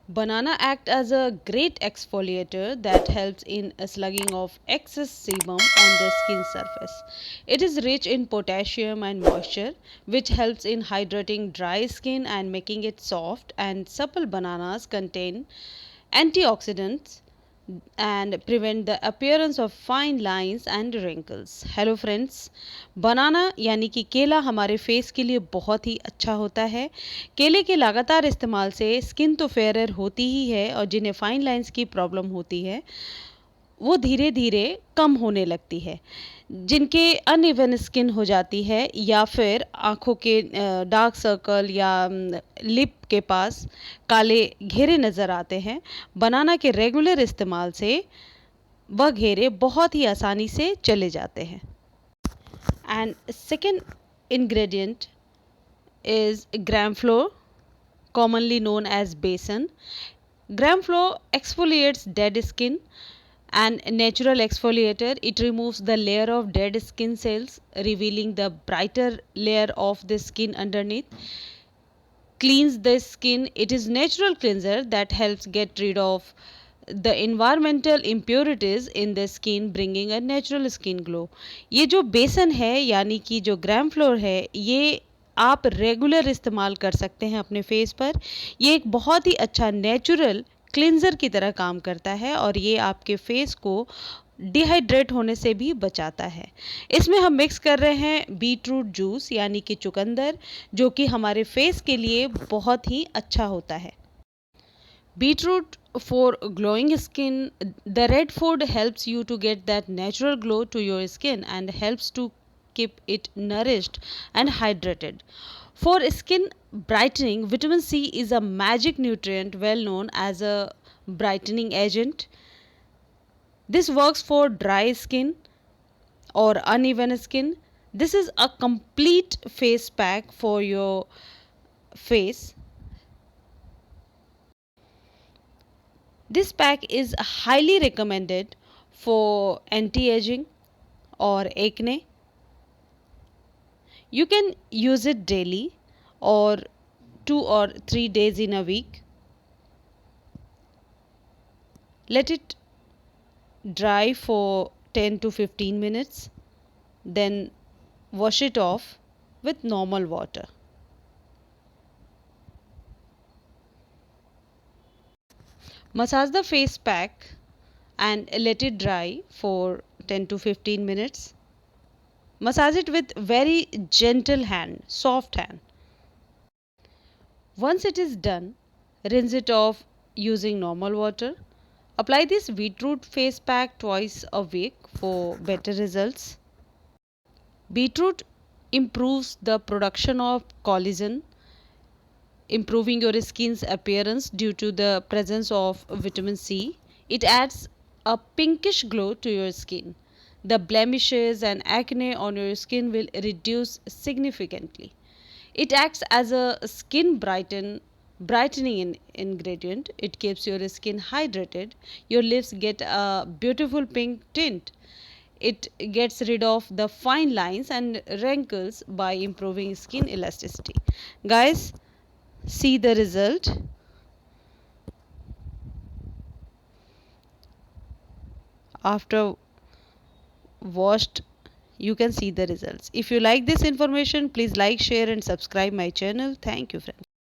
Banana act as a great exfoliator that helps in a slugging of excess sebum on the skin surface. It is rich in potassium and moisture, which helps in hydrating dry skin and making it soft. And supple bananas contain antioxidants and prevent the appearance of fine lines and wrinkles. Hello friends, banana यानी कि केला हमारे face के लिए बहुत ही अच्छा होता है। केले के लगातार इस्तेमाल से स्किन तो फेयर होती ही है और जिन्हें फाइन लाइंस की प्रॉब्लम होती है वो धीरे धीरे कम होने लगती है। जिनके अनइवन स्किन हो जाती है या फिर आँखों के डार्क सर्कल या लिप के पास काले घेरे नज़र आते हैं, बनाना के रेगुलर इस्तेमाल से वह घेरे बहुत ही आसानी से चले जाते हैं। And second ingredient is gram flour, commonly known as besan. Gram flour exfoliates dead skin and natural exfoliator. It removes the layer of dead skin cells, revealing the brighter layer of the skin underneath. Cleans the skin. It is natural cleanser that helps get rid of the environmental impurities in the skin, bringing a natural skin glow. ये जो बेसन है यानी कि जो ग्राम floor है, ये आप रेगुलर इस्तेमाल कर सकते हैं अपने फेस पर। ये एक बहुत ही अच्छा नेचुरल क्लिनज़र की तरह काम करता है और ये आपके फेस को डिहाइड्रेट होने से भी बचाता है। इसमें हम मिक्स कर रहे हैं बीटरूट जूस यानी कि चुकंदर, जो कि हमारे फेस के लिए बहुत ही अच्छा होता है। Beetroot for glowing skin. The red food helps you to get that natural glow to your skin and helps to keep it nourished and hydrated. For skin brightening, vitamin C is a magic nutrient well known as a brightening agent. This works for dry skin or uneven skin. This is a complete face pack for your face. This pack is highly recommended for anti-aging or acne. You can use it daily or 2 or 3 days in a week. Let it dry for 10 to 15 minutes. Then wash it off with normal water. Massage the face pack and let it dry for 10 to 15 minutes. Massage it with very gentle hand, soft hand. Once it is done, rinse it off using normal water. Apply this beetroot face pack twice a week for better results. Beetroot improves the production of collagen, improving your skin's appearance due to the presence of vitamin C. It adds a pinkish glow to your skin. The blemishes and acne on your skin will reduce significantly. It acts as a brightening ingredient. It keeps your skin hydrated. Your lips get a beautiful pink tint. It gets rid of the fine lines and wrinkles by improving skin elasticity. Guys, see the result. After washed, you can see the results. If you like this information, please like, share and subscribe my channel. Thank you, friends.